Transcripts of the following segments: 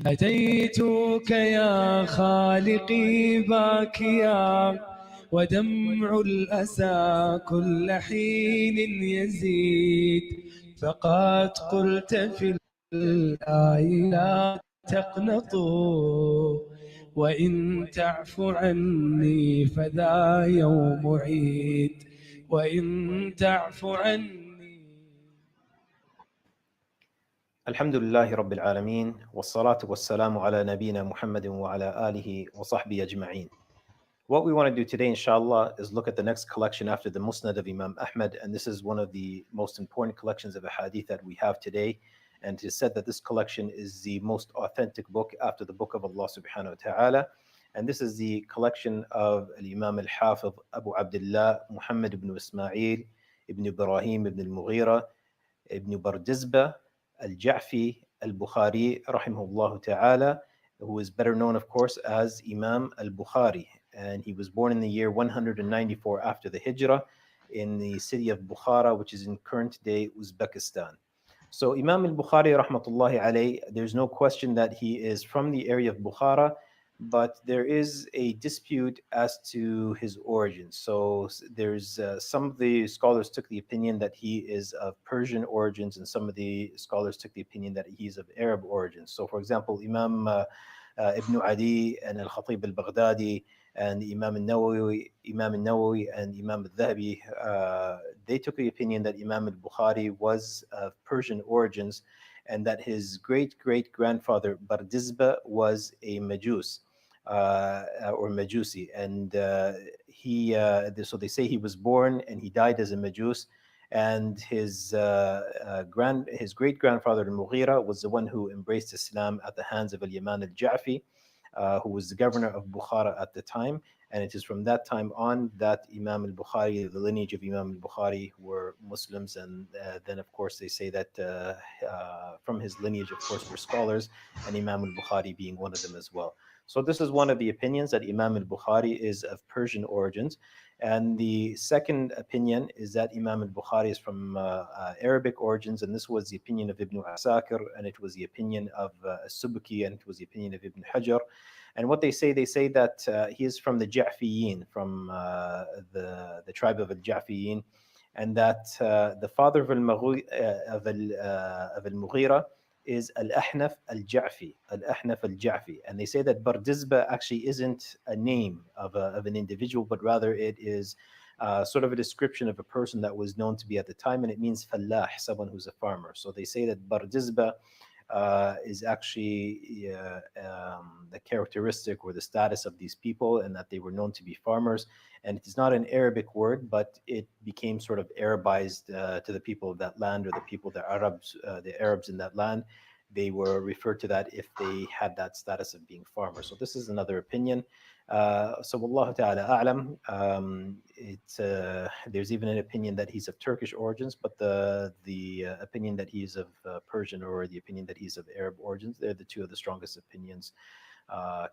أتيتك يا خالقي باكيا ودمع الأسى كل حين يزيد فقد قلت في الآي لا تقنطوا وإن تعف عني فذا يوم عيد وإن تعف عني. الحمد لله رب العالمين والصلاة والسلام على نبينا محمد وعلى آله وصحبه أجمعين. What we want to do today, inshallah, is look at the next collection after the Musnad of Imam Ahmad, and this is one of the most important collections of hadith that we have today. And it is said that this collection is the most authentic book after the book of Allah subhanahu wa ta'ala. And this is the collection of Imam al-Hafiz Abu Abdullah Muhammad ibn Ismail ibn Ibrahim ibn al-Mughira ibn Bardizbah al-Ja'fi al-Bukhari rahimahullah ta'ala, who is better known, of course, as Imam al-Bukhari. And he was born in the year 194 after the Hijrah in the city of Bukhara, which is in current-day Uzbekistan. So Imam al-Bukhari rahmatullahi alayh, there's no question that he is from the area of Bukhara, but there is a dispute as to his origins. So there's some of the scholars took the opinion that he is of Persian origins, and some of the scholars took the opinion that he's of Arab origins. So, for example, Imam Ibn Adi and Al-Khatib al-Baghdadi and Imam al-Nawawi and Imam al-Dhahabi, they took the opinion that Imam al-Bukhari was of Persian origins, and that his great-great-grandfather Bardizbah was a Majus. Or Majusi, and so they say he was born and he died as a Majus, and his great grandfather Al-Mughira was the one who embraced Islam at the hands of Al-Yaman al-Ja'fi, who was the governor of Bukhara at the time. And it is from that time on that Imam al-Bukhari, the lineage of Imam al-Bukhari, were Muslims. And then, of course, they say that from his lineage, of course, were scholars, and Imam al-Bukhari being one of them as well. So this is one of the opinions, that Imam al-Bukhari is of Persian origins. And the second opinion is that Imam al-Bukhari is from Arabic origins, and this was the opinion of Ibn Asakir, and it was the opinion of Subki, and it was the opinion of Ibn Hajar. And what they say that he is from the Ja'fiyin, from the tribe of al-Ja'fiyin, and that the father of al-Mughira is Al-Ahnaf al-Ja'fi, and they say that Bardizbah actually isn't a name of an individual, but rather it is sort of a description of a person that was known to be at the time, and it means fallah, someone who's a farmer. So they say that Bardizbah is actually the characteristic or the status of these people, and that they were known to be farmers. And it is not an Arabic word, but it became sort of Arabized to the people of that land, or the people, the Arabs in that land. They were referred to that if they had that status of being farmers. So this is another opinion. So Wallahu ta'ala a'lam. There's even an opinion that he's of Turkish origins, but the opinion that he's of Persian, or the opinion that he's of Arab origins, they're the two of the strongest opinions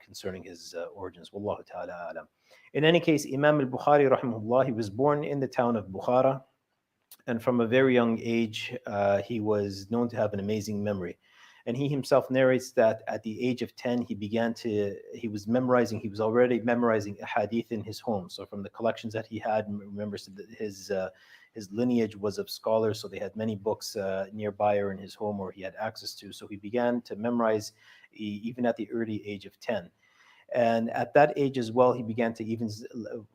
concerning his origins. Wallahu ta'ala a'lam. In any case, Imam al-Bukhari rahimahullah, he was born in the town of Bukhara, and from a very young age, he was known to have an amazing memory. And he himself narrates that at the age of 10, he was already memorizing a hadith in his home. So from the collections that he had, remember, his lineage was of scholars, so they had many books nearby or in his home, or he had access to. So he began to memorize even at the early age of 10. And at that age as well, he began to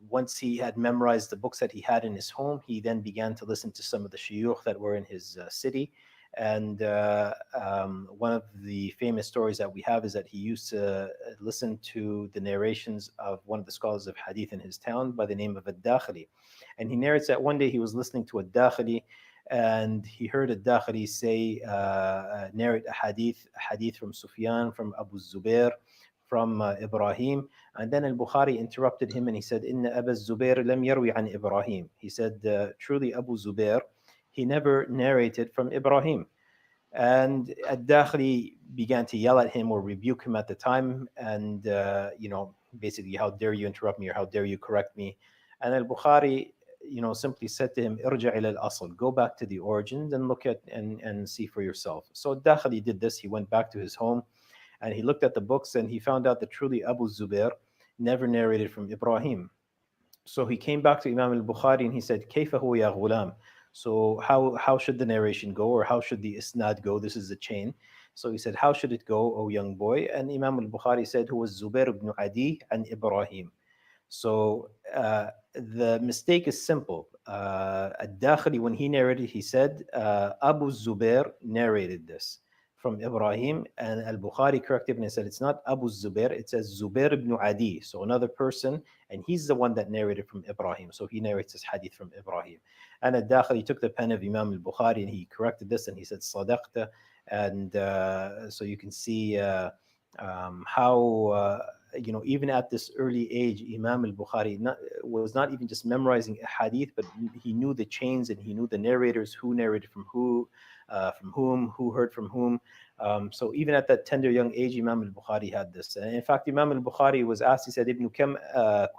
once he had memorized the books that he had in his home, he then began to listen to some of the shuyukh that were in his city. And one of the famous stories that we have is that he used to listen to the narrations of one of the scholars of hadith in his town by the name of Ad-Dakhili. And he narrates that one day he was listening to Ad-Dakhili, and he heard Ad-Dakhili narrate a hadith from Sufyan, from Abu Zubair, from Ibrahim. And then al-Bukhari interrupted him, and he said, Inna Abu Zubair lam yarwi an Ibrahim. He said, truly Abu Zubair, he never narrated from Ibrahim. And Ad-Dakhili began to yell at him or rebuke him at the time, and basically, how dare you interrupt me, or how dare you correct me. And al-Bukhari simply said to him, Irja' ila al-asl, go back to the origins and look at and see for yourself. So Dakhili did this. He went back to his home, And he looked at the books and he found out that truly Abu Zubair never narrated from Ibrahim. So he came back to Imam al-Bukhari and he said, كيف هو يا غلام? So how should the narration go, or how should the isnad go? This is a chain. So he said, how should it go, O young boy? And Imam al-Bukhari said, who was Zubair ibn Adi and Ibrahim. So the mistake is simple. Al-Dakhili, when he narrated, he said, Abu Zubair narrated this from Ibrahim, and Al-Bukhari corrected him and said, it's not Abu Zubair, it says Zubair ibn Adi, so another person, and he's the one that narrated from Ibrahim. So he narrates this hadith from Ibrahim. And Al-Dakhili took the pen of Imam al-Bukhari and he corrected this and he said, Sadaqta. And so you can see how even at this early age, Imam al-Bukhari was not even just memorizing a hadith, but he knew the chains and he knew the narrators, who narrated from whom, who heard from whom. So even at that tender young age, Imam al-Bukhari had this. And in fact, Imam al-Bukhari was asked, he said, Ibn Kam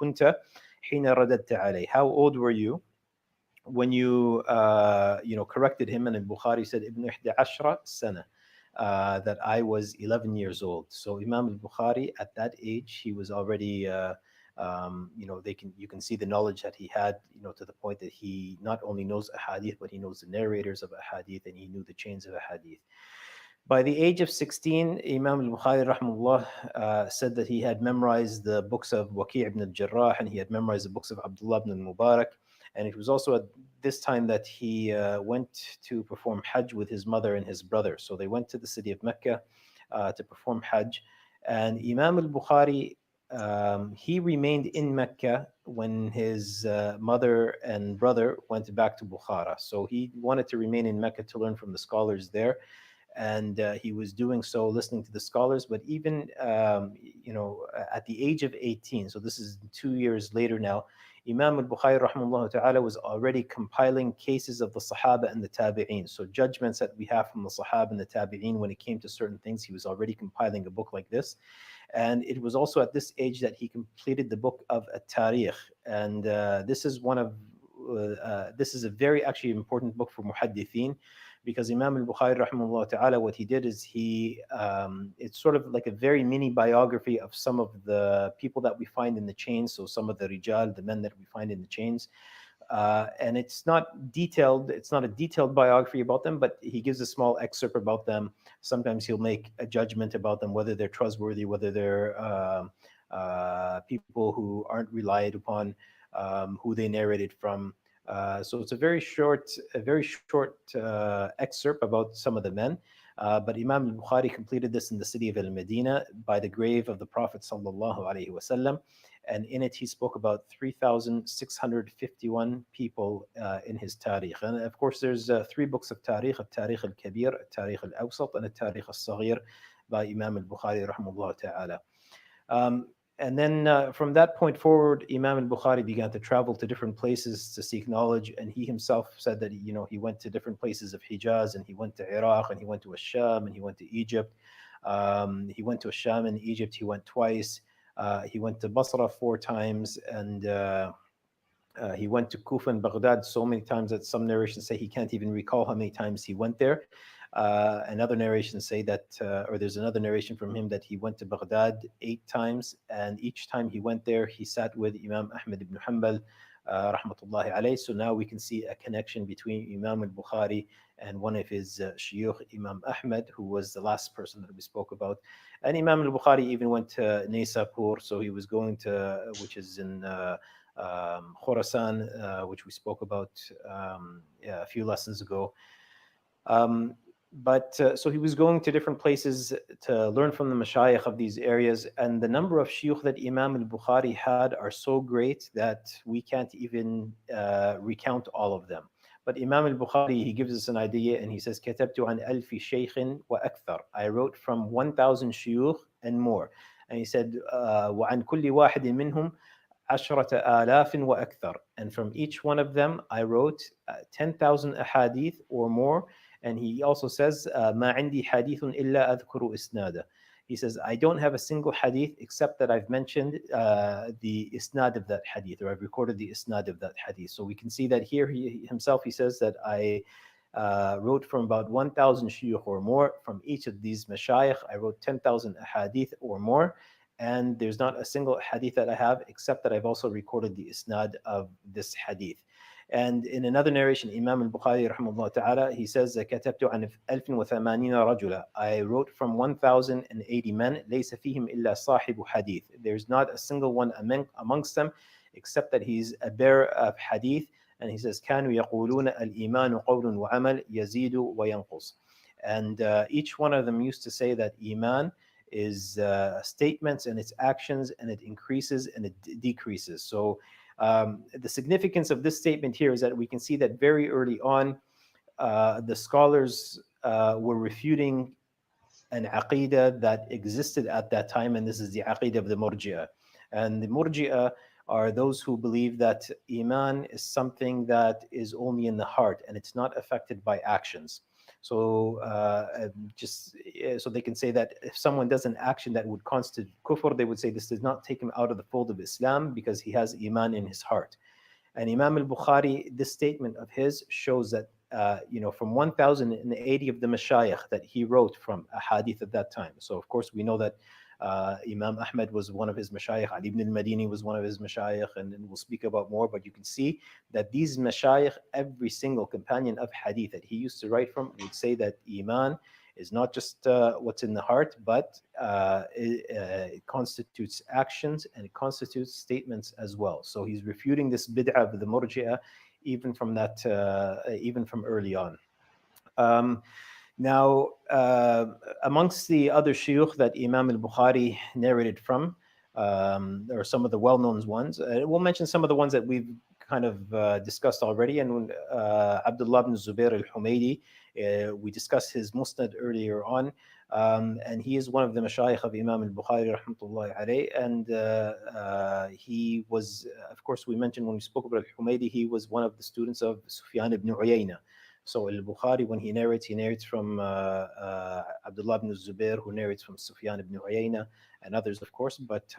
kunta hina radadta alayh. How old were you when you corrected him? And al-Bukhari said, Ibn ihda ashra sana. That I was 11 years old. So Imam al-Bukhari at that age, he was already, you can see the knowledge that he had, to the point that he not only knows a hadith, but he knows the narrators of a hadith and he knew the chains of a hadith. By the age of 16, Imam al-Bukhari rahimahullah said that he had memorized the books of Waqi' ibn al-Jarrah and he had memorized the books of Abdullah ibn al-Mubarak. And it was also at this time that he went to perform Hajj with his mother and his brother. So they went to the city of Mecca to perform Hajj. And Imam al-Bukhari, he remained in Mecca when his mother and brother went back to Bukhara. So he wanted to remain in Mecca to learn from the scholars there. And he was doing so, listening to the scholars. But even, at the age of 18, so this is 2 years later now, Imam al-Bukhari rahimahullah ta'ala was already compiling cases of the Sahaba and the Tabi'een. So judgments that we have from the Sahaba and the Tabi'een when it came to certain things, he was already compiling a book like this. And it was also at this age that he completed the book of At-Tariq. And this is a very actually important book for muhaddithin, because Imam al-Bukhari rahimahullah ta'ala, what he did is it's sort of like a very mini biography of some of the people that we find in the chains, so some of the rijal, the men that we find in the chains. And it's not a detailed biography about them, but he gives a small excerpt about them. Sometimes he'll make a judgment about them, whether they're trustworthy, whether they're people who aren't relied upon, who they narrated from. So it's a very short excerpt about some of the men. But Imam al-Bukhari completed this in the city of Al-Medina by the grave of the Prophet sallallahu alaihi wasallam. And in it, he spoke about 3,651 people in his tariq. And of course, there's 3 books of tariq: Al-Tariq al-Kabir, Al-Tariq al-Awsat, and Al-Tariq al-Saghir by Imam al-Bukhari rahimahullah ta'ala. And then from that point forward, Imam al-Bukhari began to travel to different places to seek knowledge. And he himself said that, he went to different places of Hijaz, and he went to Iraq, and he went to Asham, and he went to Egypt. He went to Asham and Egypt, he went twice. He went to Basra 4 times, and he went to Kufa and Baghdad so many times that some narrations say he can't even recall how many times he went there. Another narration say that, or there's another narration from him that he went to Baghdad 8 times, and each time he went there, he sat with Imam Ahmad ibn Hanbal, rahmatullahi alayh. So now we can see a connection between Imam al-Bukhari and one of his shuyukh, Imam Ahmad, who was the last person that we spoke about. And Imam al-Bukhari even went to Naysapur, so he was going to, which is in Khorasan, which we spoke about a few lessons ago. So he was going to different places to learn from the mashayikh of these areas, and the number of shuyukh that Imam al-Bukhari had are so great that we can't even recount all of them. But Imam al-Bukhari, he gives us an idea, and he says, كتبت عن ألف شيخ وأكثر. I wrote from 1,000 shuyukh and more. And he said, وعن كل واحد منهم عشرة آلاف وأكثر. And from each one of them, I wrote 10,000 ahadith or more. And he also says, ما عندي حديث إلا أذكر إسناده. He says, I don't have a single hadith except that I've mentioned the isnad of that hadith, or I've recorded the isnad of that hadith. So we can see that here he himself, he says that I wrote from about 1,000 shuyukh or more. From each of these mashayikh, I wrote 10,000 hadith or more. And there's not a single hadith that I have except that I've also recorded the isnad of this hadith. And in another narration, Imam al-Bukhari rahimahullah ta'ala, he says, كتبت عن 1080 رجلا. I wrote from 1,080 men, ليس فيهم إلا صاحب حديث. There's not a single one amongst them except that he's a bearer of hadith. And he says, كانوا يقولون الإيمان قول وعمل يزيد وينقص. And each one of them used to say that Iman is statements and its actions, and it increases and it decreases. So the significance of this statement here is that we can see that very early on, the scholars were refuting an aqidah that existed at that time, and this is the aqidah of the murji'ah. And the murji'ah are those who believe that iman is something that is only in the heart and it's not affected by actions. So just so they can say that if someone does an action that would constitute kufr, they would say this does not take him out of the fold of Islam because he has iman in his heart. And Imam al-Bukhari, this statement of his shows that from 1,080 of the mashayikh that he wrote from a hadith at that time. So of course we know that Imam Ahmed was one of his mashayikh, Ali ibn al-Madini was one of his mashayikh, and we'll speak about more, but you can see that these mashayikh, every single companion of hadith that he used to write from would say that iman is not just what's in the heart, but it constitutes actions and it constitutes statements as well. So he's refuting this bid'ah of the murji'ah even from even from early on. Now, amongst the other shuyukh that Imam al-Bukhari narrated from, there are some of the well-known ones. We'll mention some of the ones that we've kind of discussed already. And Abdullah ibn Zubair al-Humaydi, we discussed his musnad earlier on. And he is one of the mashayikh of Imam al-Bukhari rahmatullahi alayh. And he was, of course, we mentioned when we spoke about al-Humaydi, he was one of the students of Sufyan ibn Uyayna. So al-Bukhari, when he narrates from Abdullah ibn Zubair, who narrates from Sufyan ibn Uyayna, and others, of course. But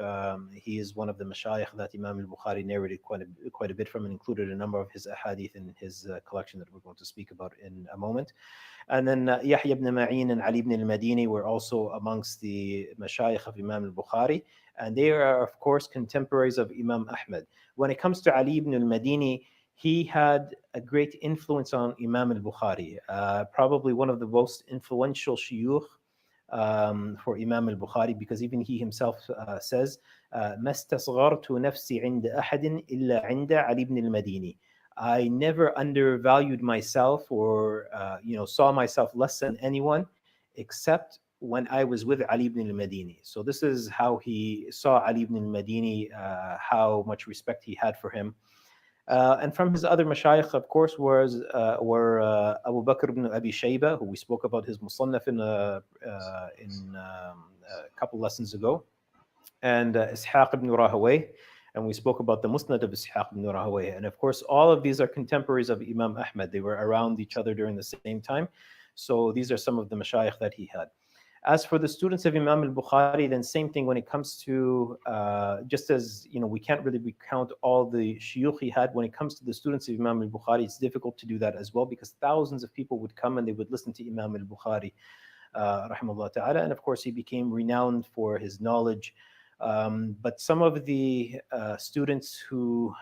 he is one of the mashayikh that Imam al-Bukhari narrated quite a bit from, and included a number of his ahadith in his collection that we're going to speak about in a moment. And then Yahya ibn Ma'in and Ali ibn al-Madini were also amongst the mashayikh of Imam al-Bukhari. And they are, of course, contemporaries of Imam Ahmed. When it comes to Ali ibn al-Madini, he had a great influence on Imam al-Bukhari, probably one of the most influential shuyukh for Imam al-Bukhari, because even he himself says, ما استصغرت نفسي عند أحد إلا عند علي بن المديني. I never undervalued myself or saw myself less than anyone except when I was with Ali ibn al-Madini. So this is how he saw Ali ibn al-Madini, how much respect he had for him. And from his other mashayikh, of course, were Abu Bakr ibn Abi Shayba, who we spoke about his musannaf in a couple lessons ago, and Ishaq ibn Rahawayh, and we spoke about the musnad of Ishaq ibn Rahawayh. And of course, all of these are contemporaries of Imam Ahmed. They were around each other during the same time. So these are some of the mashayikh that he had. As for the students of Imam al-Bukhari, then same thing when it comes to, just as, we can't really recount all the shuyukh he had. When it comes to the students of Imam al-Bukhari, it's difficult to do that as well, because thousands of people would come and they would listen to Imam al-Bukhari, rahimahullah ta'ala. And of course, he became renowned for his knowledge. But some of the students who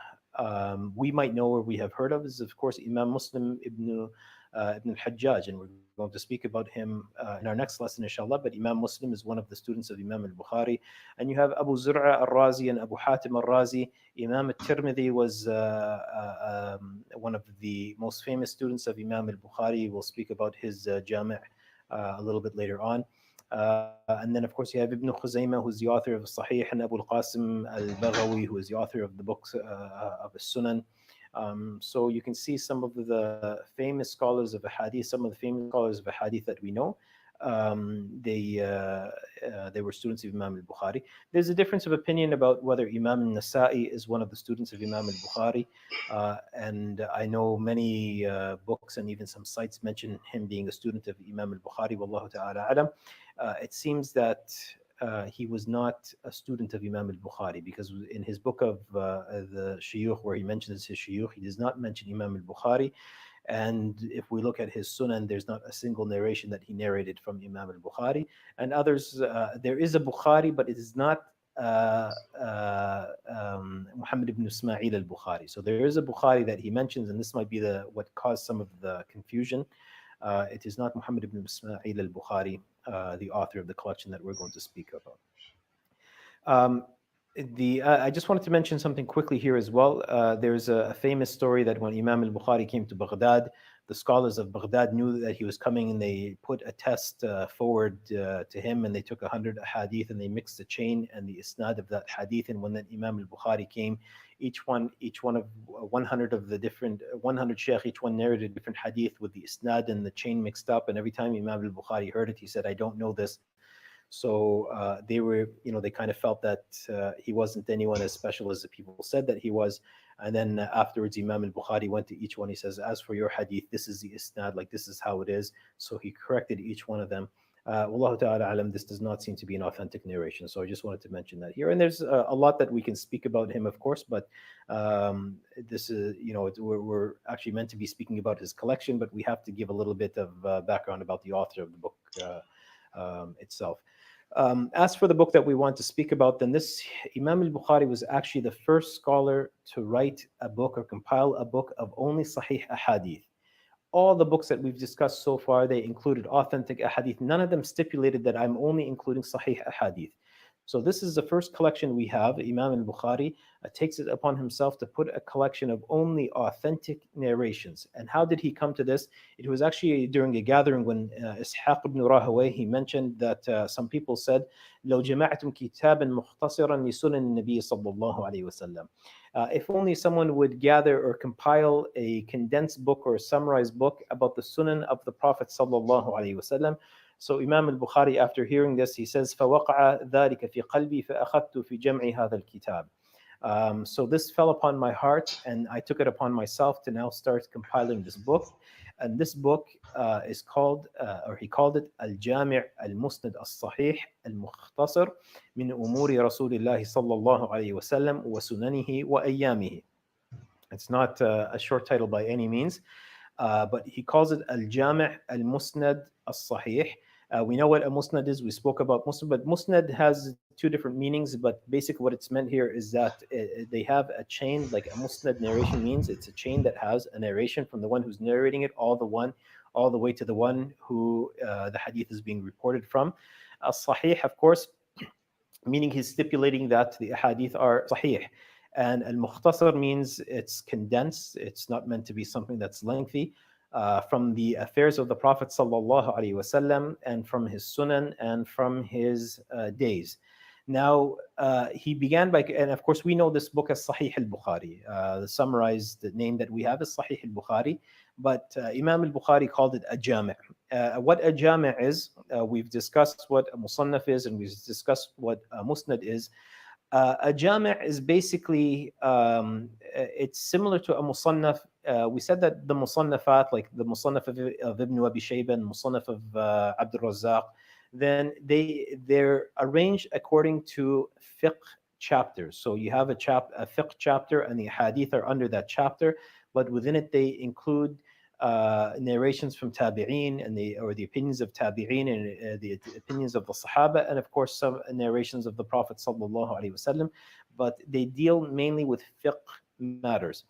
we might know or we have heard of is, of course, Imam Muslim ibn al-Hajjaj, and we're going to speak about him in our next lesson, inshallah. But Imam Muslim is one of the students of Imam al-Bukhari. And you have Abu Zur'a al-Razi and Abu Hatim al-Razi. Imam al-Tirmidhi was one of the most famous students of Imam al-Bukhari. We'll speak about his Jami' a little bit later on. And then, of course, you have Ibn Khuzaymah, who's the author of Saheehs, and Abu al-Qasim al-Baghawi, who is the author of the books of the Sunan. So you can see some of the famous scholars of hadith, some of the famous scholars of hadith that we know, they were students of Imam al-Bukhari. There's a difference of opinion about whether Imam al-Nasa'i is one of the students of Imam al-Bukhari. And I know many books and even some sites mention him being a student of Imam al-Bukhari, wallahu ta'ala alam. It seems that he was not a student of Imam al-Bukhari, because in his book of the shuyukh, where he mentions his shuyukh, he does not mention Imam al-Bukhari. And if we look at his Sunan, there's not a single narration that he narrated from Imam al-Bukhari. And others, there is a Bukhari, but it is not Muhammad ibn Ismail al-Bukhari. So there is a Bukhari that he mentions, and this might be the what caused some of the confusion. It is not Muhammad ibn Ismail al-Bukhari, the author of the collection that we're going to speak about. Um, I just wanted to mention something quickly here as well. There's a famous story that when Imam al-Bukhari came to Baghdad, the scholars of Baghdad knew that he was coming, and they put a test forward to him, and they took 100 hadith and they mixed the chain and the isnad of that hadith. And when that Imam al-Bukhari came, each one of 100 of the different 100 sheikh, each one narrated a different hadith with the isnad and the chain mixed up. And every time Imam al-Bukhari heard it, he said, "I don't know this." So they were, they kind of felt that he wasn't anyone as special as the people said that he was. And then afterwards, Imam al-Bukhari went to each one. He says, "As for your hadith, this is the isnad, like this is how it is." So he corrected each one of them. Wallahu ta'ala alam, this does not seem to be an authentic narration. So I just wanted to mention that here. And there's a lot that we can speak about him, of course, but this is, we're actually meant to be speaking about his collection, but we have to give a little bit of background about the author of the book itself. As for the book that we want to speak about, then this Imam al-Bukhari was actually the first scholar to write a book or compile a book of only Sahih ahadith. All the books that we've discussed so far, they included authentic ahadith. None of them stipulated that I'm only including Sahih ahadith. So this is the first collection we have. Imam al-Bukhari takes it upon himself to put a collection of only authentic narrations. And how did he come to this? It was actually during a gathering when Ishaq ibn Rahawayh, he mentioned that some people said, لو جمعتم كتابا مختصرا لسنن النبي صلى الله عليه وسلم. If only someone would gather or compile a condensed book or a summarized book about the sunan of the Prophet sallallahu alaihi wasallam. So Imam al-Bukhari, after hearing this, he says, فَوَقَعَ ذَلِكَ فِي قَلْبِي فَأَخَذْتُ فِي جَمْعِ هَذَا الْكِتَابِ. So this fell upon my heart, and I took it upon myself to now start compiling this book. And this book is called, or he called it, Al-Jami' Al-Musnad Al-Sahih Al-Mukhtasar min Umuri Rasulillah sallallahu alayhi wa sallam wa sunanihi wa ayyamihi. It's not a short title by any means, but he calls it Al-Jami' Al-Musnad Al-Sahih. We know what a musnad is. We spoke about musnad, but musnad has two different meanings. But basically, what it's meant here is that they have a chain, like a musnad narration means. It's a chain that has a narration from the one who's narrating it, all the way to the one who the hadith is being reported from. Al-Sahih, of course, meaning he's stipulating that the hadith are sahih. And al-mukhtasar means it's condensed. It's not meant to be something that's lengthy. From the affairs of the Prophet sallallahu alaihi wasallam, and from his sunan, and from his days. Now, he began by, and of course we know this book as Sahih al-Bukhari. The summarized name that we have is Sahih al-Bukhari, but Imam al-Bukhari called it a jami'. What a jami' is, we've discussed what a musannaf is, and we've discussed what a musnad is. A jami' is basically, it's similar to a musannaf. We said that the musannafat, like the musannaf of Ibn Abi Shayba and musannaf of Abdul Razzaq, then they're arranged according to fiqh chapters. So you have a fiqh chapter, and the hadith are under that chapter, but within it they include narrations from tabi'een and the opinions of tabi'een, and the opinions of the Sahaba, and of course some narrations of the Prophet sallallahu alaihi wasallam. But they deal mainly with fiqh matters.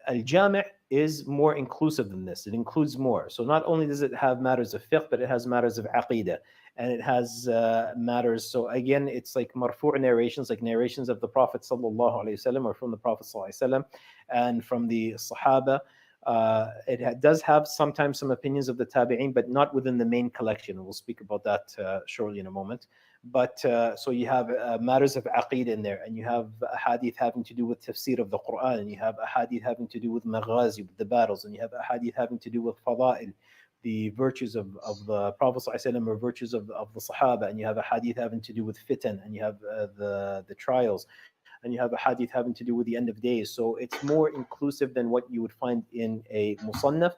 Al-Jami' is more inclusive than this. It includes more. So not only does it have matters of fiqh, but it has matters of aqidah, and it has matters. So again, it's like marfu' narrations, like narrations of the Prophet sallallahu alaihi wasallam, or from the Prophet sallallahu alaihi wasallam, and from the Sahaba. It does have sometimes some opinions of the tabi'een, but not within the main collection. We'll speak about that shortly in a moment. But so you have matters of aqeed in there, and you have a hadith having to do with tafsir of the Quran, and you have a hadith having to do with maghazi, with the battles, and you have a hadith having to do with fada'il, the virtues of the Prophet ﷺ, or virtues of the Sahaba, and you have a hadith having to do with fitan, and you have the trials, and you have a hadith having to do with the end of days. So it's more inclusive than what you would find in a musannaf,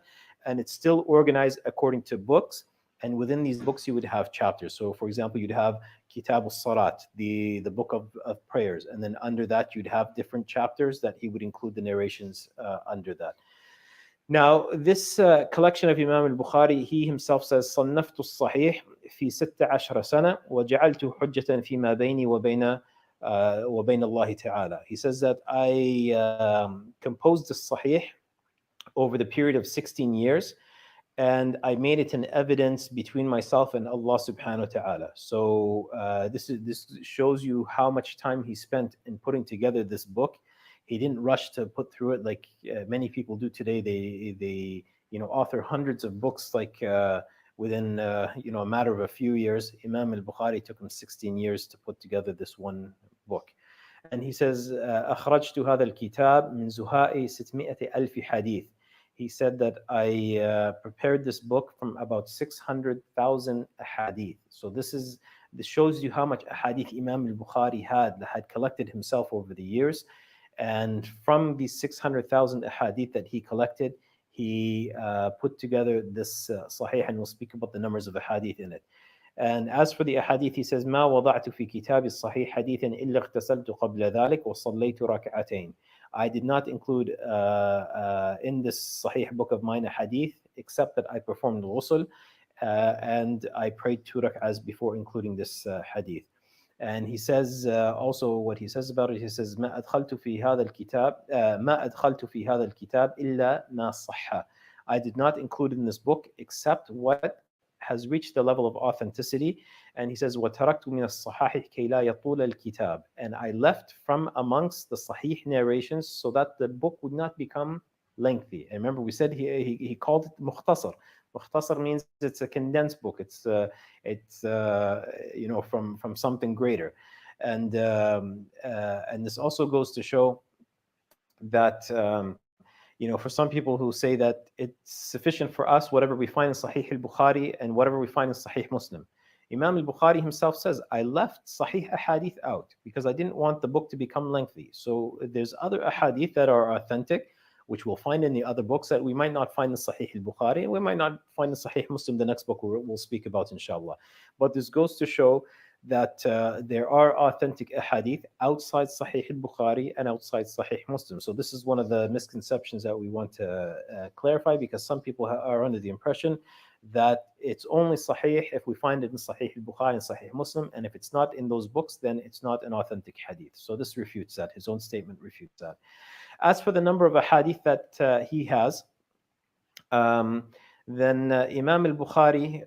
and it's still organized according to books. And within these books, you would have chapters. So, for example, you'd have Kitab al-Salat, the book of prayers. And then under that, you'd have different chapters that he would include the narrations under that. Now, this collection of Imam al-Bukhari, he himself says, صنفت الصحيح في 16 سنة وجعلته حجة فيما بيني وبين الله تعالى. He says that I composed the Sahih over the period of 16 years, and I made it an evidence between myself and Allah subhanahu wa ta'ala. So this shows you how much time he spent in putting together this book. He didn't rush to put through it like many people do today. They author hundreds of books like within a matter of a few years. Imam al-Bukhari took him 16 years to put together this one book. And he says, أخرجت هذا الكتاب من زهاء 600 ألف حديث. He said that I prepared this book from about 600,000 ahadith. So this shows you how much ahadith Imam al-Bukhari had collected himself over the years. And from these 600,000 ahadith that he collected, he put together this Sahih, and we'll speak about the numbers of ahadith in it. And as for the ahadith, he says, ما وضعت في كتاب الصحيح حديثا إلا اغتسلت قبل ذلك وصليت ركعتين. I did not include in this Sahih book of mine a hadith, except that I performed ghusl and I prayed 2 rak'ahs before including this hadith. And he says also what he says about it, he says, ما أدخلت في هذا الكتاب ما أدخلت في هذا الكتاب إلا ما صح. I did not include in this book except what has reached the level of authenticity. And he says, وَتَرَكْتُ مِنَ الصَّحَاحِ كَيْ لَا يَطُولَ الْكِتَابِ. And I left from amongst the Sahih narrations so that the book would not become lengthy. And remember, we said he called it mukhtasar. Mukhtasar means it's a condensed book. It's from something greater. And this also goes to show that for some people who say that it's sufficient for us whatever we find in Sahih al-Bukhari and whatever we find in Sahih Muslim. Imam al-Bukhari himself says, I left Sahih ahadith out because I didn't want the book to become lengthy. So there's other ahadith that are authentic, which we'll find in the other books that we might not find in Sahih al-Bukhari, and we might not find in Sahih Muslim, the next book we'll speak about, inshallah. But this goes to show that there are authentic ahadith outside Sahih al-Bukhari and outside Sahih Muslim. So this is one of the misconceptions that we want to clarify, because some people are under the impression that it's only Sahih if we find it in Sahih al-Bukhari and Sahih Muslim, and if it's not in those books, then it's not an authentic hadith. So this refutes that. His own statement refutes that. As for the number of ahadith that he has, then Imam al-Bukhari,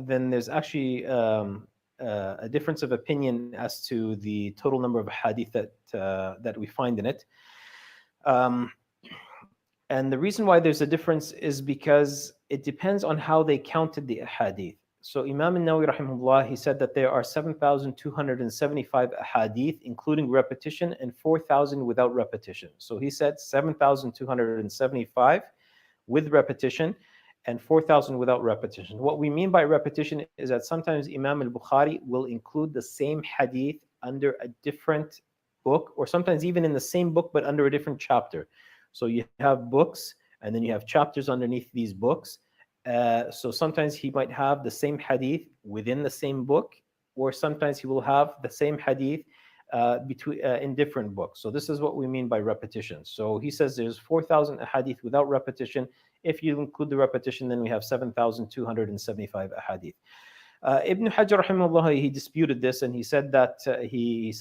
then there's actually a difference of opinion as to the total number of hadith that we find in it. And the reason why there's a difference is because it depends on how they counted the ahadith. So Imam al-Nawawi rahimahullah, he said that there are 7,275 ahadith, including repetition, and 4,000 without repetition. So he said 7,275 with repetition and 4,000 without repetition. What we mean by repetition is that sometimes Imam al-Bukhari will include the same hadith under a different book, or sometimes even in the same book but under a different chapter. So you have books and then you have chapters underneath these books. So sometimes he might have the same hadith within the same book, or sometimes he will have the same hadith in different books. So this is what we mean by repetition. So he says there's 4,000 hadith without repetition. If you include the repetition, then we have 7,275 ahadith. Ibn Hajar rahimahullah, he disputed this, and he said that he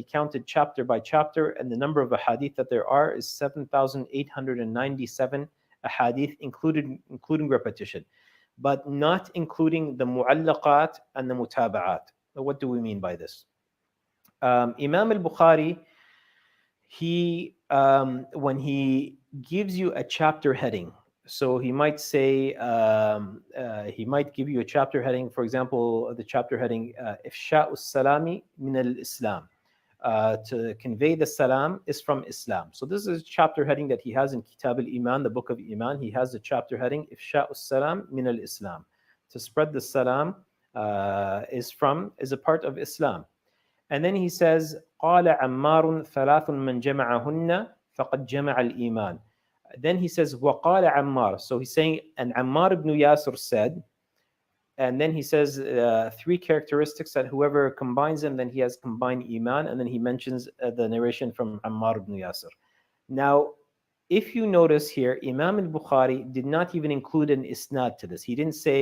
counted chapter by chapter, and the number of ahadith that there are is 7,897 ahadith, including repetition, but not including the mu'allaqat and the mutaba'at. What do we mean by this? Imam al-Bukhari, when he gives you a chapter heading, so he might say, he might give you a chapter heading, for example, the chapter heading, Ifsha'u salami min al-Islam. To convey the salam is from Islam. So this is a chapter heading that he has in Kitab al-Iman, the book of Iman. He has the chapter heading, Ifsha'u salam min al-Islam. To spread the salam is a part of Islam. And then he says, قال عمار ثلاث من جمعهن فقد جمع الإيمان. Then he says, وقال عمار. So he's saying, and Ammar ibn Yasir said, and then he says 3 characteristics that whoever combines them, then he has combined Iman, and then he mentions the narration from Ammar ibn Yasir. Now, if you notice here, Imam al-Bukhari did not even include an isnad to this. He didn't say,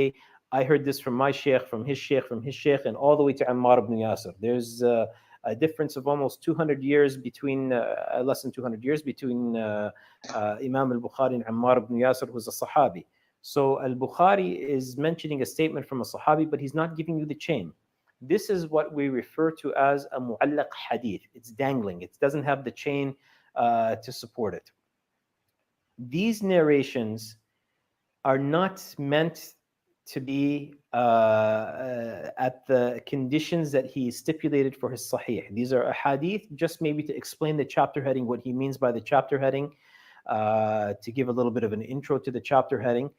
I heard this from my sheikh, from his sheikh, from his sheikh, and all the way to Ammar ibn Yasir. There's a difference of almost 200 years between, less than 200 years between Imam al-Bukhari and Ammar ibn Yasir, who was a Sahabi. So al-Bukhari is mentioning a statement from a Sahabi, but he's not giving you the chain. This is what we refer to as a mu'allaq hadith. It's dangling. It doesn't have the chain to support it. These narrations are not meant to be at the conditions that he stipulated for his Sahih. These are a hadith just maybe to explain the chapter heading, what he means by the chapter heading, to give a little bit of an intro to the chapter heading.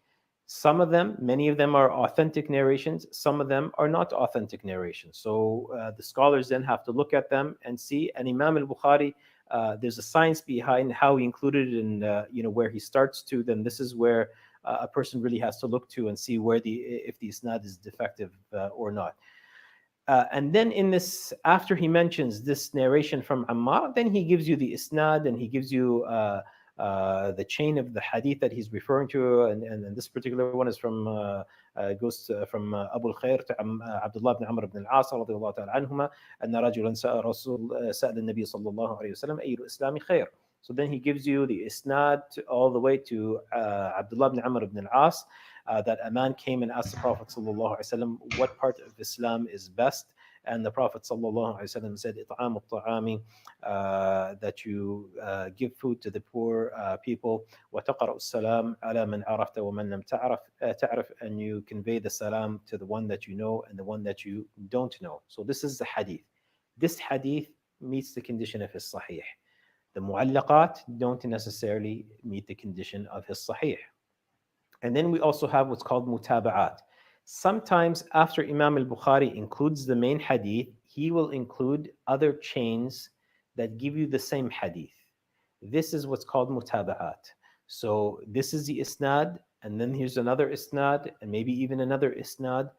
Some of them, many of them are authentic narrations. Some of them are not authentic narrations. So the scholars then have to look at them and see. And Imam al-Bukhari, there's a science behind how he included it and where he starts to. Then this is where a person really has to look to and see where if the isnad is defective or not. And then in this, after he mentions this narration from Ammar, then he gives you the isnad and he gives you the chain of the hadith that he's referring to, and this particular one is from goes from Abu al-Khair to Abdullah ibn Amr ibn al-As radiyallahu ta'ala anhuma, أن رجلا سأل النبي صلى الله عليه وسلم أي الإسلام خير. So then he gives you the isnad all the way to Abdullah ibn Amr ibn al-As, that a man came and asked the Prophet sallallahu alaihi wasallam what part of Islam is best. And the Prophet sallallahu alaihi wasallam said, "It'am al-ta'ami," that you give food to the poor people. وَتَقْرَأُ السَّلَامَ عَلَى مَنْ عَرَفْتَ وَمَنْ لَمْ تَعْرَفْ, and you convey the salam to the one that you know and the one that you don't know. So this is the hadith. This hadith meets the condition of his sahih. The mu'allaqat don't necessarily meet the condition of his sahih. And then we also have what's called mutaba'at. Sometimes after Imam al-Bukhari includes the main hadith, he will include other chains that give you the same hadith. This is what's called mutaba'at. So this is the isnad, and then here's another isnad, and maybe even another isnad.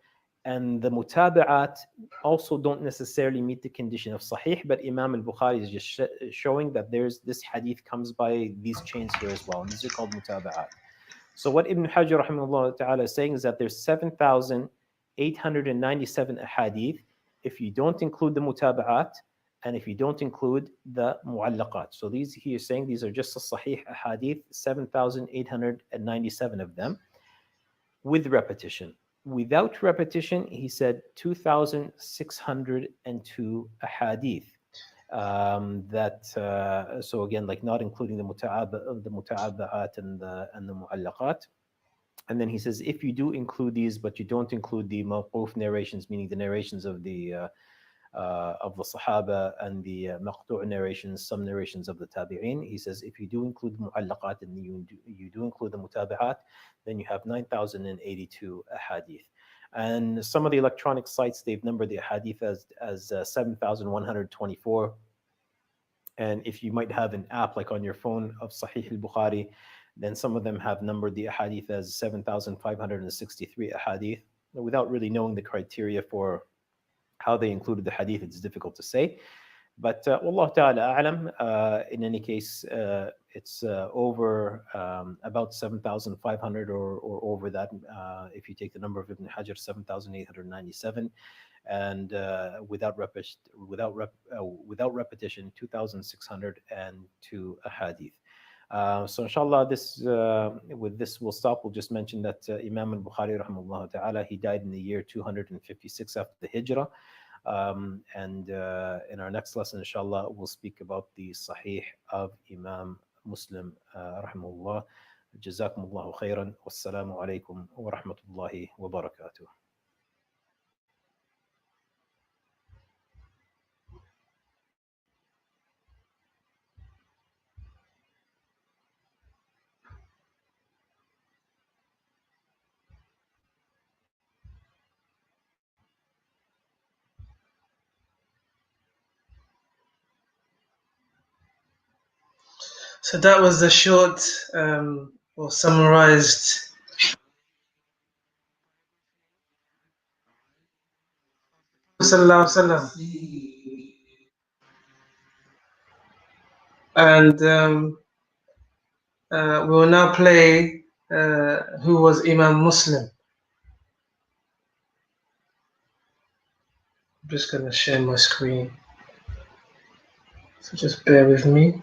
And the mutaba'at also don't necessarily meet the condition of sahih, but Imam al-Bukhari is just showing that there's this hadith comes by these chains here as well, and these are called mutaba'at. So what Ibn Hajar rahimahullah ta'ala is saying is that there's 7,897 ahadith if you don't include the mutaba'at and if you don't include the mu'allaqat. So these, he is saying, these are just the sahih ahadith, 7,897 of them with repetition. Without repetition, he said 2,602 ahadith. So again, like not including the muta'abba'at and the mu'allaqat. And then he says, if you do include these, but you don't include the mawquf narrations, meaning the narrations of the Sahaba and the maqtu' narrations, some narrations of the tabi'in, he says, if you do include mu'allaqat and you do include the mutaba'at, then you have 9,082 ahadith. And some of the electronic sites, they've numbered the hadith as 7,124. And if you might have an app like on your phone of Sahih al-Bukhari, then some of them have numbered the hadith as 7,563 hadith. Without really knowing the criteria for how they included the hadith, it's difficult to say. But Wallahu ta'ala a'lam, in any case, it's over about 7,500 or over that. If you take the number of Ibn Hajar, 7,897, and without repetition, 2,602 ahadith. So inshallah, with this we'll stop. We'll just mention that Imam al-Bukhari rahimahullah ta'ala, he died in the year 256 after the Hijrah. And in our next lesson, inshallah, we'll speak about the Sahih of Imam Muslim rahimahullah. Jazakumullahu khairan. Wassalamu alaikum wa rahmatullahi wa barakatuh. So that was the short or summarized Sallallahu Alaihi Wasallam. And We will now play who was Imam Muslim. I'm just going to share my screen. So just bear with me.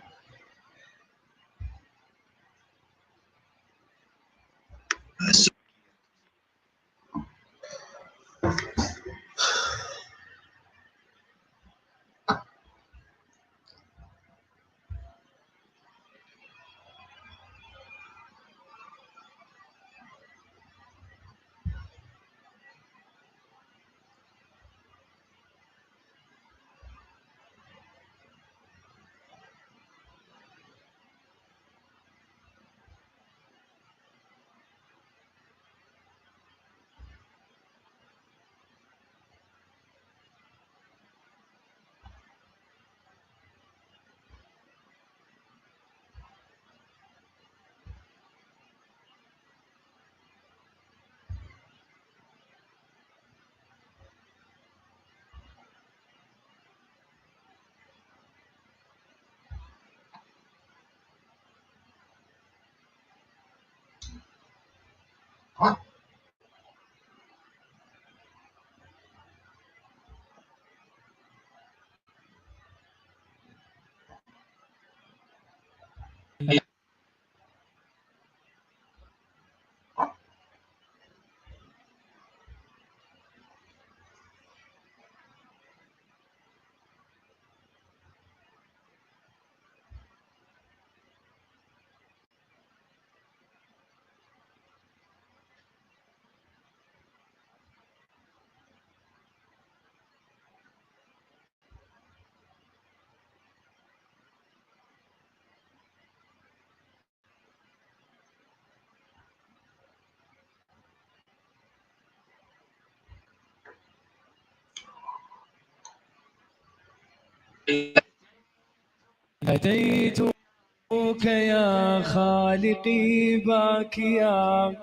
هديتك يا خالقي باكيا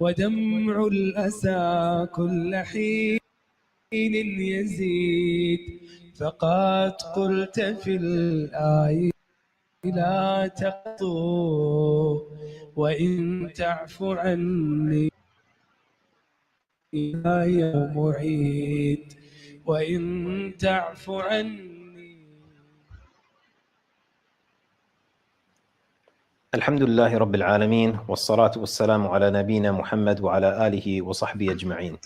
ودمع الأسى كل حين يزيد فقد قلت في الآية لا تقطو وإن تعف عني يا معيد وإن تعف عني. الحمد لله رب العالمين والصلاة والسلام على نبينا محمد وعلى آله وصحبه أجمعين.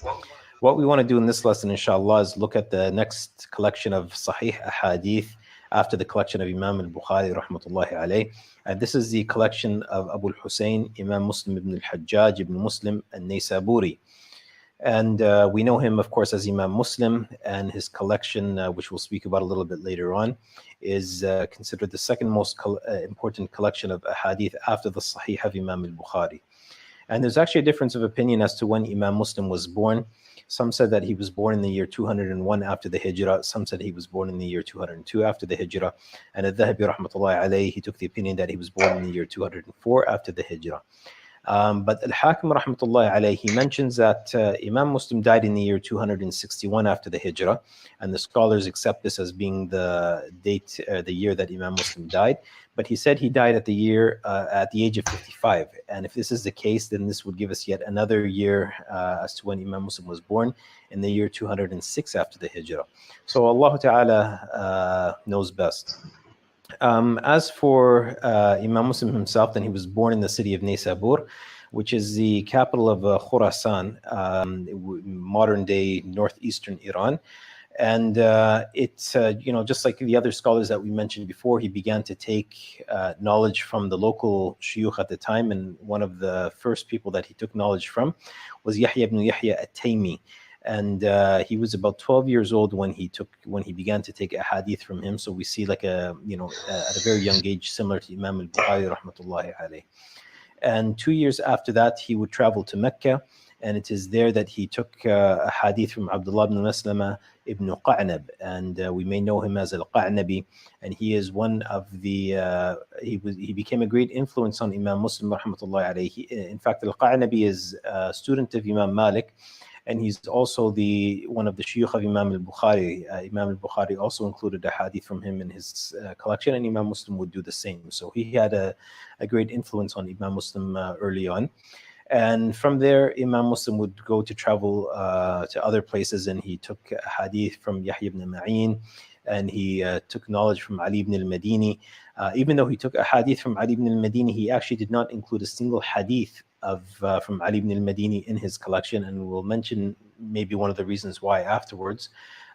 What we want to do in this lesson, inshallah, is look at the next collection of Sahih Ahadith after the collection of Imam al-Bukhari, rahmatullahi alayh. And this is the collection of Abu al-Hussein, Imam Muslim ibn al-Hajjaj ibn Muslim al-Naysaburi. And we know him, of course, as Imam Muslim, and his collection, which we'll speak about a little bit later on, is considered the second most important collection of Ahadith after the Sahih of Imam al-Bukhari. And there's actually a difference of opinion as to when Imam Muslim was born. Some said that he was born in the year 201 after the Hijrah. Some said he was born in the year 202 after the Hijrah. And al-Dhahabi rahmatullahi alayhi, he took the opinion that he was born in the year 204 after the Hijrah. But Al-Hakim rahmatullahi alayhi, he mentions that Imam Muslim died in the year 261 after the Hijrah, and the scholars accept this as being the date, the year that Imam Muslim died. But he said he died at the age of 55. And if this is the case, then this would give us yet another year as to when Imam Muslim was born, in the year 206 after the Hijrah. So Allah Ta'ala knows best. As for Imam Muslim himself, then he was born in the city of Naysabur, which is the capital of Khurasan, modern day northeastern Iran. And it's, just like the other scholars that we mentioned before, he began to take knowledge from the local shuyukh at the time. And one of the first people that he took knowledge from was Yahya ibn Yahya at-Taymi. And he was about 12 years old when he began to take a hadith from him. So we see like at a very young age, similar to Imam al-Bukhari rahmatullahi alayh. And 2 years after that, he would travel to Mecca, and it is there that he took a hadith from Abdullah ibn Maslama ibn Qa'nab, and we may know him as al-Qa'nabi, and he is one of the he became a great influence on Imam Muslim rahmatullahi alayhi. In fact, al-Qa'nabi is a student of Imam Malik, and he's also one of the shuyukh of Imam al-Bukhari. Imam al-Bukhari also included a hadith from him in his collection, and Imam Muslim would do the same. So he had a great influence on Imam Muslim early on. And from there, Imam Muslim would go to travel to other places, and he took hadith from Yahya ibn Ma'in, and he took knowledge from Ali ibn al-Madini. Even though he took a hadith from Ali ibn al-Madini, he actually did not include a single hadith from Ali ibn al-Madini in his collection, and we'll mention maybe one of the reasons why afterwards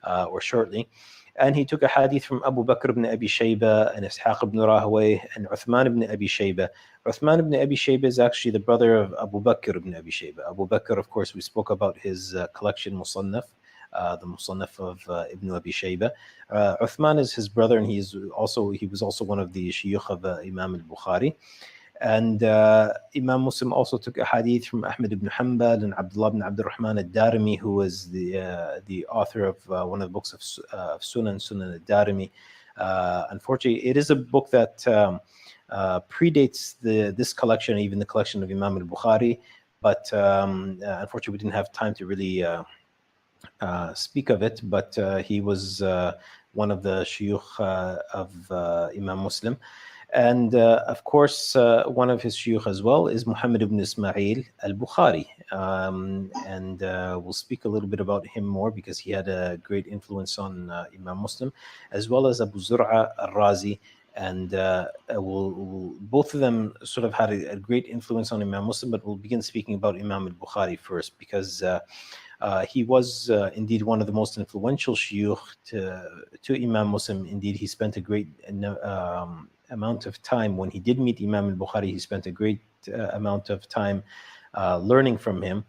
or shortly. And he took a hadith from Abu Bakr ibn Abi Shayba and Ishaq ibn Rahway and Uthman ibn Abi Shayba. Uthman ibn Abi Shayba is actually the brother of Abu Bakr ibn Abi Shayba. Abu Bakr, of course, we spoke about his collection Musannaf, the Musannaf of Ibn Abi Shayba. Uthman is his brother, and he was also one of the shuyukh of Imam al-Bukhari. And Imam Muslim also took a hadith from Ahmad ibn Hanbal and Abdullah ibn Abdurrahman al-Darimi, who was the author of one of the books of Sunan al-Darimi. Unfortunately, it is a book that predates this collection, even the collection of Imam al-Bukhari, but unfortunately we didn't have time to really speak of it, but he was one of the shuyukh of Imam Muslim. And of course, one of his shuyukh as well is Muhammad ibn Ismail al-Bukhari. And we'll speak a little bit about him more because he had a great influence on Imam Muslim, as well as Abu Zur'a al-Razi. And both of them sort of had a great influence on Imam Muslim, but we'll begin speaking about Imam al-Bukhari first, because he was indeed one of the most influential shuyukh to Imam Muslim. Indeed, he spent a great amount of time. When he did meet Imam al-Bukhari, he spent a great amount of time learning from him.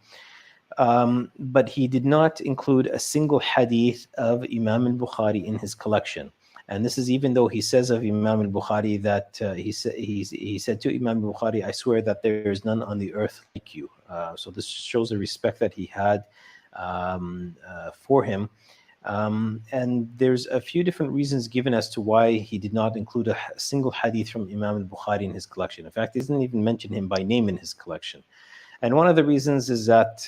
But he did not include a single hadith of Imam al-Bukhari in his collection. And this is even though he says of Imam al-Bukhari that he said to Imam al-Bukhari, "I swear that there is none on the earth like you." So this shows the respect that he had for him. And there's a few different reasons given as to why he did not include a single hadith from Imam al-Bukhari in his collection. In fact, he doesn't even mention him by name in his collection. And one of the reasons is that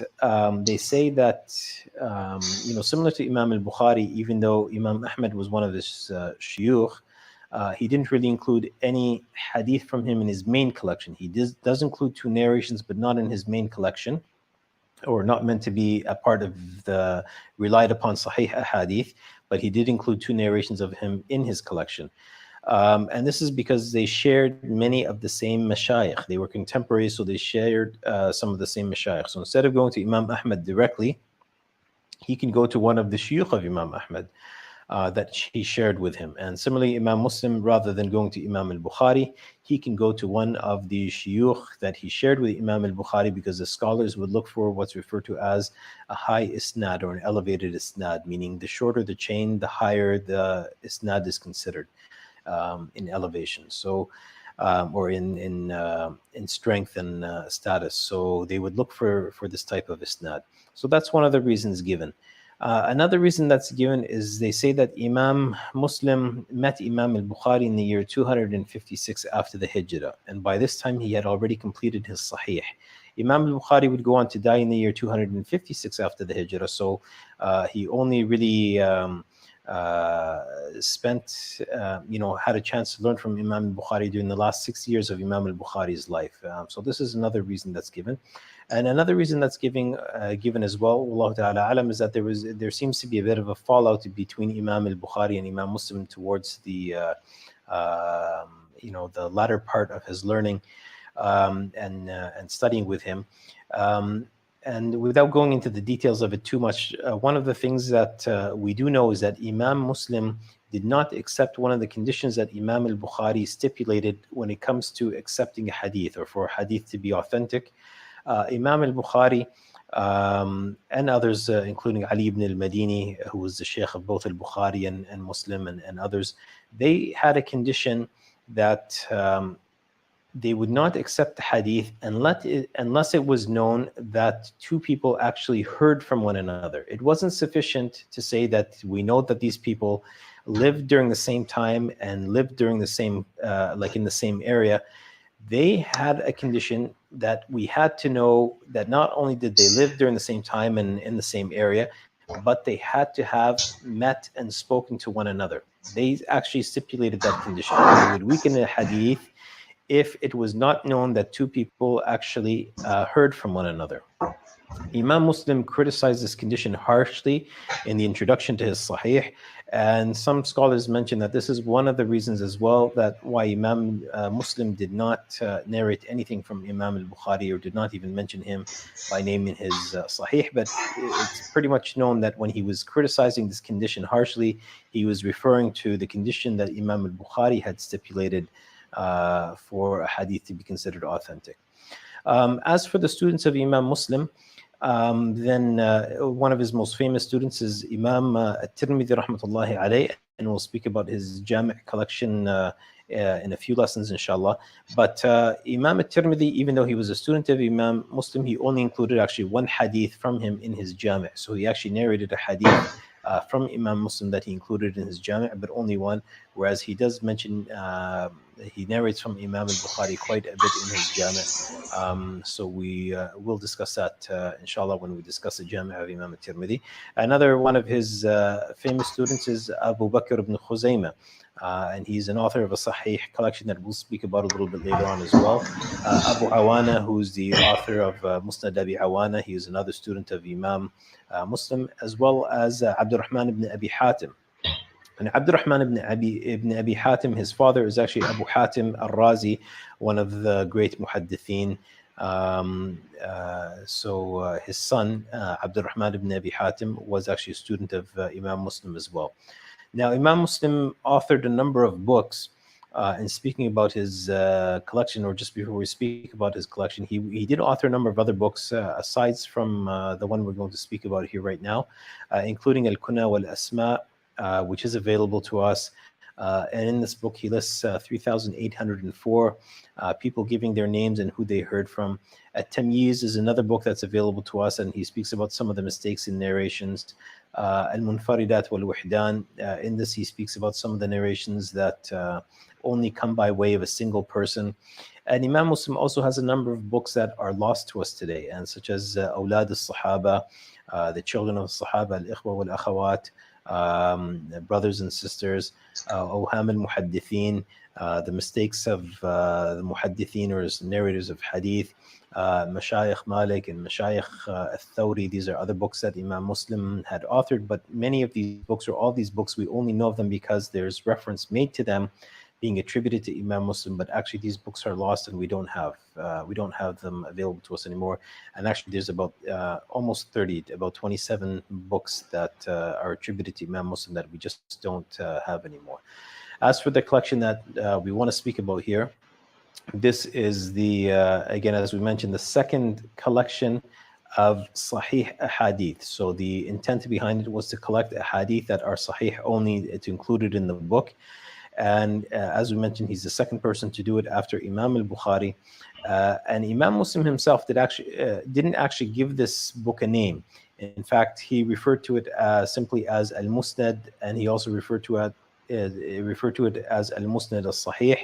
they say that, similar to Imam al-Bukhari, even though Imam Ahmad was one of his shuyukh, he didn't really include any hadith from him in his main collection. He does include two narrations, but not in his main collection, or not meant to be a part of the relied upon Sahih hadith, but he did include two narrations of him in his collection. And this is because they shared many of the same mashayikh. They were contemporaries, so they shared some of the same mashayikh. So instead of going to Imam Ahmad directly, he can go to one of the shuyukh of Imam Ahmad that he shared with him. And similarly, Imam Muslim, rather than going to Imam al-Bukhari, he can go to one of the shuyukh that he shared with Imam al-Bukhari, because the scholars would look for what's referred to as a high isnad, or an elevated isnad, meaning the shorter the chain, the higher the isnad is considered in elevation. So, or in strength and status. So they would look for this type of isnad. So that's one of the reasons given. Another reason that's given is they say that Imam Muslim met Imam al-Bukhari in the year 256 after the Hijrah, and by this time he had already completed his Sahih. Imam al-Bukhari would go on to die in the year 256 after the Hijrah, so he only really had a chance to learn from Imam al-Bukhari during the last 6 years of Imam al-Bukhari's life. So this is another reason that's given. And another reason that's given as well, Wallahu ta'ala alam, is that there seems to be a bit of a fallout between Imam al-Bukhari and Imam Muslim towards the latter part of his learning and studying with him. And without going into the details of it too much, one of the things that we do know is that Imam Muslim did not accept one of the conditions that Imam al-Bukhari stipulated when it comes to accepting a hadith, or for a hadith to be authentic. Imam al-Bukhari and others, including Ali ibn al-Madini, who was the sheikh of both al-Bukhari and Muslim and others, they had a condition that they would not accept the hadith unless it was known that two people actually heard from one another. It wasn't sufficient to say that we know that these people lived during the same time and lived during the same, in the same area. They had a condition that we had to know that not only did they live during the same time and in the same area, but they had to have met and spoken to one another. They actually stipulated that condition. They would weaken a hadith if it was not known that two people actually heard from one another. Imam Muslim criticized this condition harshly in the introduction to his Sahih, and some scholars mention that this is one of the reasons as well that why Imam Muslim did not narrate anything from Imam al-Bukhari, or did not even mention him by name in his Sahih. But it's pretty much known that when he was criticizing this condition harshly, he was referring to the condition that Imam al-Bukhari had stipulated for a hadith to be considered authentic. As for the students of Imam Muslim, then one of his most famous students is Imam At-Tirmidhi rahmatullahi alayh, and we'll speak about his Jami' collection in a few lessons, inshallah. But Imam At-Tirmidhi, even though he was a student of Imam Muslim, he only included actually one hadith from him in his Jami'. So he actually narrated a hadith from Imam Muslim that he included in his Jami', but only one, whereas he does mention, he narrates from Imam al-Bukhari quite a bit in his Jami'. So we will discuss that, inshallah, when we discuss the Jami' of Imam al-Tirmidhi. Another one of his famous students is Abu Bakr ibn Khuzaymah. And he's an author of a Sahih collection that we'll speak about a little bit later on as well. Abu Awana, who's the author of Musnad Abi Awana, he is another student of Imam Muslim, as well as Abdurrahman ibn Abi Hatim. And Abdurrahman ibn Abi Hatim, his father is actually Abu Hatim al-Razi, one of the great muhaddithin. So his son, Abdurrahman ibn Abi Hatim, was actually a student of Imam Muslim as well. Now, Imam Muslim authored a number of books. And speaking about his collection, or just before we speak about his collection, he did author a number of other books, aside from the one we're going to speak about here right now, including Al-Kuna wal-Asma, which is available to us. And in this book, he lists 3,804 people giving their names and who they heard from. At-Tamyiz is another book that's available to us, and he speaks about some of the mistakes in narrations. Al-Munfaridat wal-Wahdan, in this he speaks about some of the narrations that only come by way of a single person. And Imam Muslim also has a number of books that are lost to us today, and such as Awlad al-Sahaba, the children of Sahaba, al-Ikhwa wal-Akhawat, brothers and sisters, Awham al-Muhaddithin, the mistakes of the Muhaddithin, or narrators of Hadith, Mashayikh Malik and Mashayikh al-Thawri. These are other books that Imam Muslim had authored, but many of these books, or all these books, we only know of them because there's reference made to them being attributed to Imam Muslim, but actually these books are lost and we don't have them available to us anymore. And actually there's about almost 30, about 27 books that are attributed to Imam Muslim that we just don't have anymore. As for the collection that we want to speak about here, this is the, again, as we mentioned, the second collection of Sahih Ahadith. So the intent behind it was to collect Ahadith that are Sahih only, to include it in the book. And as we mentioned, he's the second person to do it after Imam al-Bukhari. And Imam Muslim himself didn't actually give this book a name. In fact, he referred to it simply as Al-Musnad, and he also referred to it as Al-Musnad al-Sahih.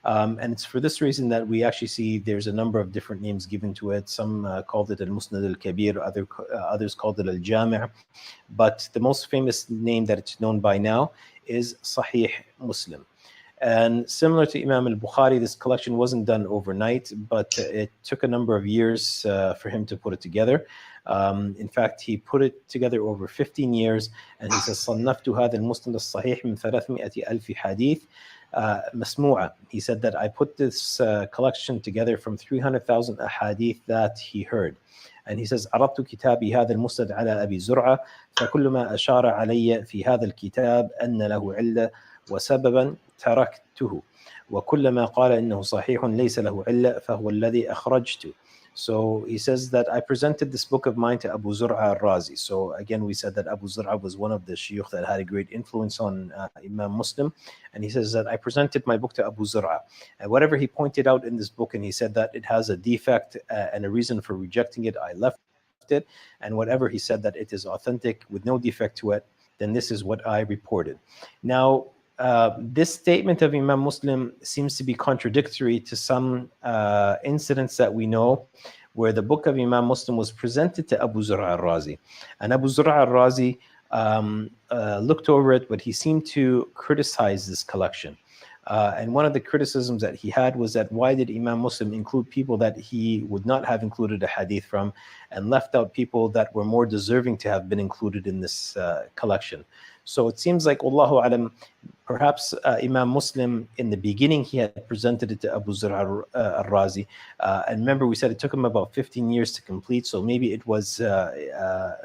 And it's for this reason that we actually see there's a number of different names given to it. Some called it Al-Musnad al-Kabir, others called it Al-Jami'. But the most famous name that it's known by now is Sahih Muslim. And similar to Imam al-Bukhari, this collection wasn't done overnight, but it took a number of years for him to put it together. In fact, he put it together over 15 years, and he says, صنفت هذا المسند الصحيح من 300,000 حديث مسموعة. He said that I put this collection together from 300,000 ahadith that he heard. And he says, عرضت كتابي هذا المسند على أبي زرعة فكل ما أشار علي في هذا الكتاب أن له علة وسببا تركته وكلما قال إنه صحيح ليس له علة فهو الذي أخرجته. So he says that I presented this book of mine to Abu Zur'a al-Razi. So again, we said that Abu Zur'a was one of the shuyukh that had a great influence on Imam Muslim. And he says that I presented my book to Abu Zur'a. And whatever he pointed out in this book, and he said that it has a defect and a reason for rejecting it, I left it. And whatever he said that it is authentic with no defect to it, then this is what I reported. Now, this statement of Imam Muslim seems to be contradictory to some incidents that we know where the book of Imam Muslim was presented to Abu Zur'a al-Razi. And Abu Zur'a al-Razi looked over it, but he seemed to criticize this collection. And one of the criticisms that he had was that why did Imam Muslim include people that he would not have included a hadith from and left out people that were more deserving to have been included in this collection. So it seems like, Allahu Alam, perhaps Imam Muslim in the beginning, he had presented it to Abu Zur'a al-Razi. And remember, we said it took him about 15 years to complete. So maybe it was a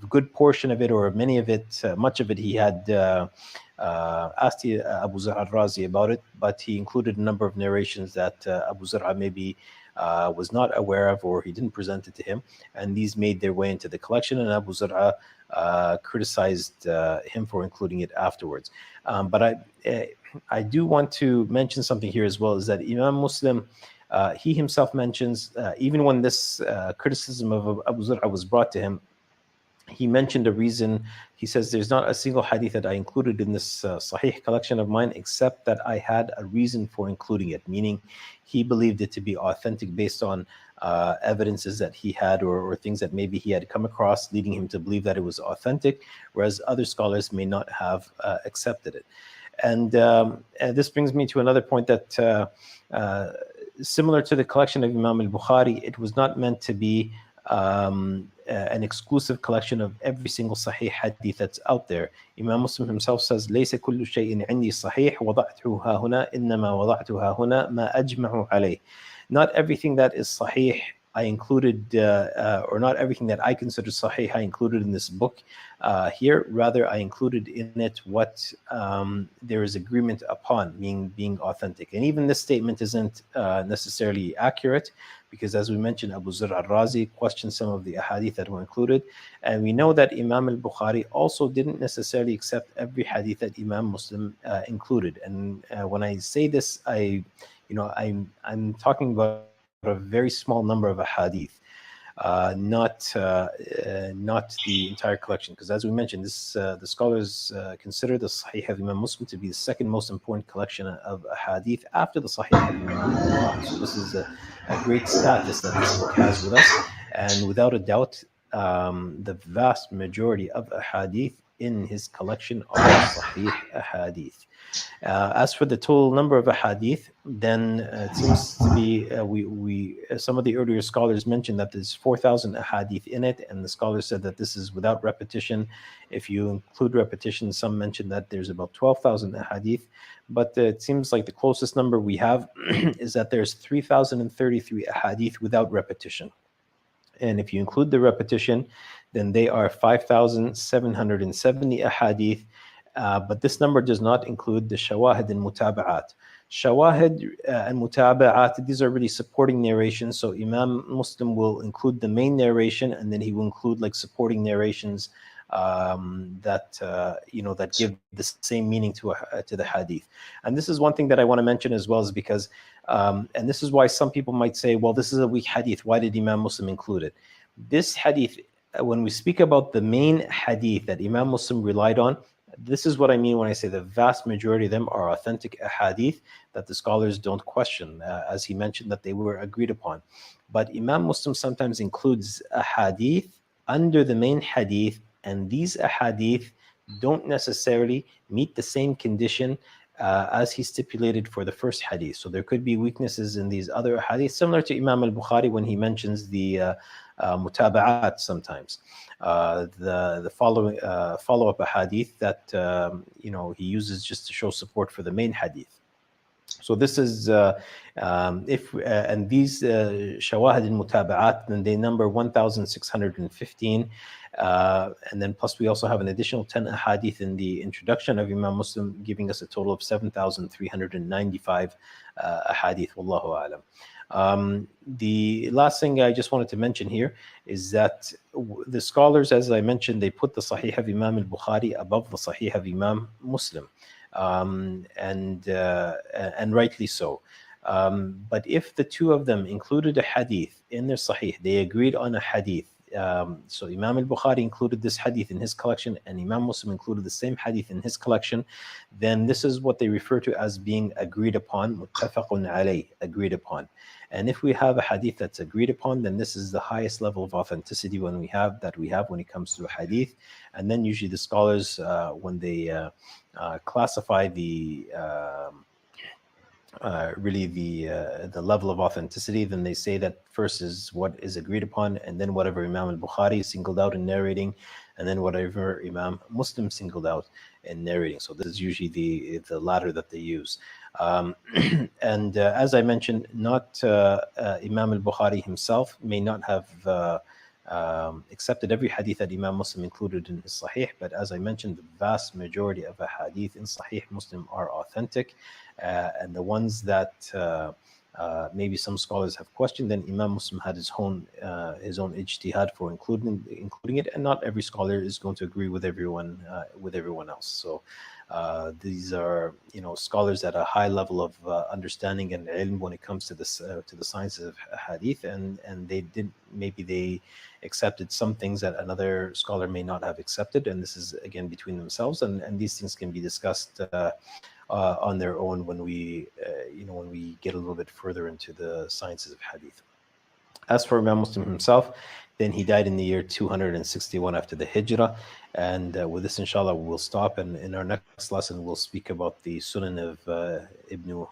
good portion of it, or many of it, much of it, he had asked Abu Zur'a al-Razi about it, but he included a number of narrations that Abu Zur'a maybe was not aware of, or he didn't present it to him, and these made their way into the collection, and Abu Zur'a criticized him for including it afterwards. But I do want to mention something here as well, is that Imam Muslim, he himself mentions, even when this criticism of Abu Zur'a was brought to him, he mentioned a reason. He says, there's not a single hadith that I included in this Sahih collection of mine except that I had a reason for including it, meaning he believed it to be authentic based on evidences that he had, or things that maybe he had come across leading him to believe that it was authentic, whereas other scholars may not have accepted it. And this brings me to another point that similar to the collection of Imam al-Bukhari, it was not meant to be an exclusive collection of every single Sahih hadith that's out there. Imam Muslim himself says, ليس كل شيء عندي صحيح وضعته ها هنا إنما وضعته ها هنا ما أجمع عليه. Not everything that is Sahih I included, or not everything that I consider Sahih I included in this book here. Rather, I included in it what there is agreement upon, being authentic. And even this statement isn't necessarily accurate, because as we mentioned, Abu Zur'a al-Razi questioned some of the ahadith that were included. And we know that Imam al-Bukhari also didn't necessarily accept every hadith that Imam Muslim included. And when I say this, I'm talking about a very small number of ahadith. Not the entire collection, because as we mentioned, the scholars consider the Sahih of Imam Muslim to be the second most important collection of hadith after the Sahih of Imam Bukhari. So this is a great status that this book has with us, and without a doubt, the vast majority of hadith in his collection are Sahih hadith. As for the total number of ahadith, then it seems to be, some of the earlier scholars mentioned that there's 4,000 ahadith in it, and the scholars said that this is without repetition. If you include repetition, some mentioned that there's about 12,000 ahadith, but it seems like the closest number we have is that there's 3,033 ahadith without repetition. And if you include the repetition, then they are 5,770 ahadith. But this number does not include the shawahid and mutaba'at. Shawahid and mutaba'at, these are really supporting narrations. So Imam Muslim will include the main narration, and then he will include like supporting narrations that give the same meaning to the hadith. And this is one thing that I want to mention as well, is because, and this is why some people might say, well, this is a weak hadith. Why did Imam Muslim include it? This hadith, when we speak about the main hadith that Imam Muslim relied on, this is what I mean when I say the vast majority of them are authentic hadith that the scholars don't question, as he mentioned that they were agreed upon. But Imam Muslim sometimes includes a hadith under the main hadith, and these ahadith don't necessarily meet the same condition as he stipulated for the first hadith. So there could be weaknesses in these other hadith, similar to Imam al-Bukhari when he mentions the mutaba'at sometimes. The follow-up hadith that he uses just to show support for the main hadith. So this is and these shawahid and mutaba'at, then they number 1,615, and then plus we also have an additional 10 ahadith in the introduction of Imam Muslim, giving us a total of 7,395 ahadith. Wallahu a'lam. The last thing I just wanted to mention here is that the scholars, as I mentioned, they put the Sahih of Imam al-Bukhari above the Sahih of Imam Muslim, and rightly so. But if the two of them included a hadith in their Sahih, they agreed on a hadith, so Imam al-Bukhari included this hadith in his collection, and Imam Muslim included the same hadith in his collection, then this is what they refer to as being agreed upon, muttafaqun alayh, agreed upon. And if we have a hadith that's agreed upon, then this is the highest level of authenticity when we have when it comes to a hadith. And then usually the scholars, when they classify the really the level of authenticity, then they say that first is what is agreed upon, and then whatever Imam al-Bukhari singled out in narrating, and then whatever Imam Muslim singled out in narrating. So this is usually the latter that they use. And as I mentioned, not Imam al-Bukhari himself may not have accepted every hadith that Imam Muslim included in his Sahih, but as I mentioned, the vast majority of the hadith in Sahih Muslim are authentic, and the ones that maybe some scholars have questioned, then Imam Muslim had his own ijtihad for including it, and not every scholar is going to agree with everyone else. So these are scholars at a high level of understanding and ilm when it comes to the science of hadith, and they accepted some things that another scholar may not have accepted, and this is again between themselves, and these things can be discussed on their own when we get a little bit further into the sciences of hadith. As for Imam Muslim himself, then he died in the year 261 after the Hijrah. And with this, inshallah, we'll stop. And in our next lesson, we'll speak about the Sunan of Ibn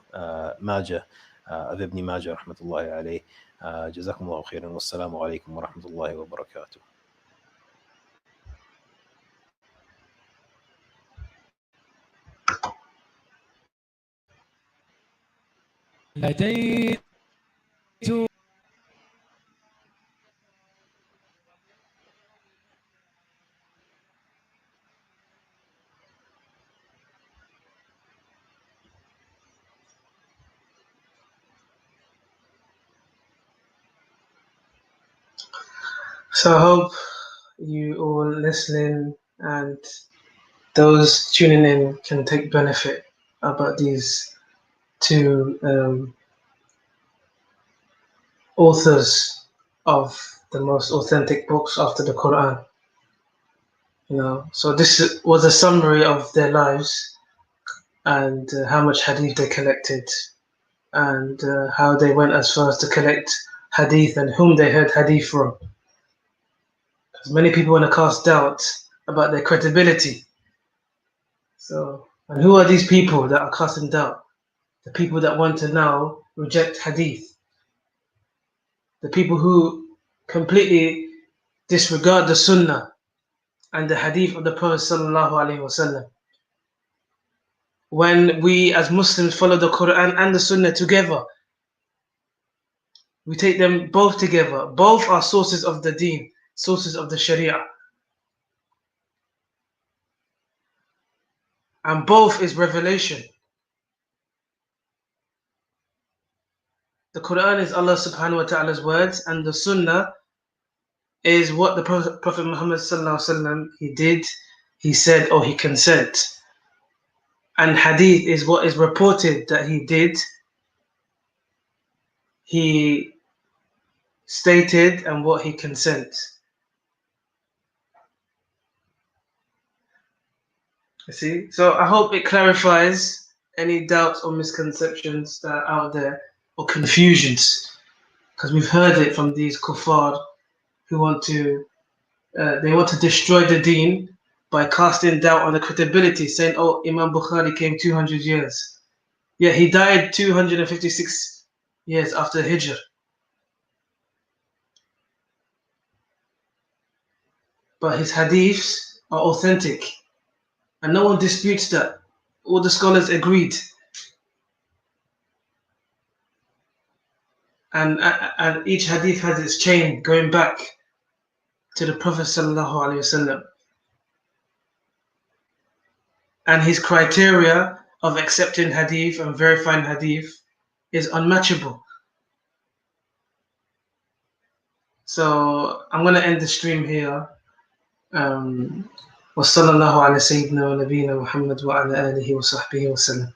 Majah, rahmatullahi alayhi. Jazakumullahu khairan. Wassalamu alaikum wa rahmatullahi wa barakatuh. لديت So I hope you all listening and those tuning in can take benefit about these two authors of the most authentic books after the Quran. So this was a summary of their lives and how much hadith they collected, and how they went as far as to collect hadith and whom they heard hadith from. Because many people want to cast doubt about their credibility. So, and who are these people that are casting doubt? The people that want to now reject hadith. The people who completely disregard the sunnah and the hadith of the Prophet sallallahu alaihi wasallam. When we as Muslims follow the Quran and the sunnah together, we take them both together. Both are sources of the deen, sources of the sharia. And both is revelation. The Quran is Allah subhanahu wa ta'ala's words, and the Sunnah is what the Prophet Muhammad sallallahu alaihi wasallam he did, he said, or he consent. And hadith is what is reported that he did, he stated, and what he consent. You see? So I hope it clarifies any doubts or misconceptions that are out there, or confusions, because we've heard it from these kuffar who want to destroy the deen by casting doubt on the credibility, saying, oh, Imam Bukhari came 200 years. Yeah, he died 256 years after Hijr. But his hadiths are authentic, and no one disputes that. All the scholars agreed. And each hadith has its chain going back to the Prophet sallallahu alaihi wasallam. And his criteria of accepting hadith and verifying hadith is unmatchable. So I'm going to end the stream here. وصلى الله على سيدنا ونبينا محمد وعلى آله وصحبه وسلم.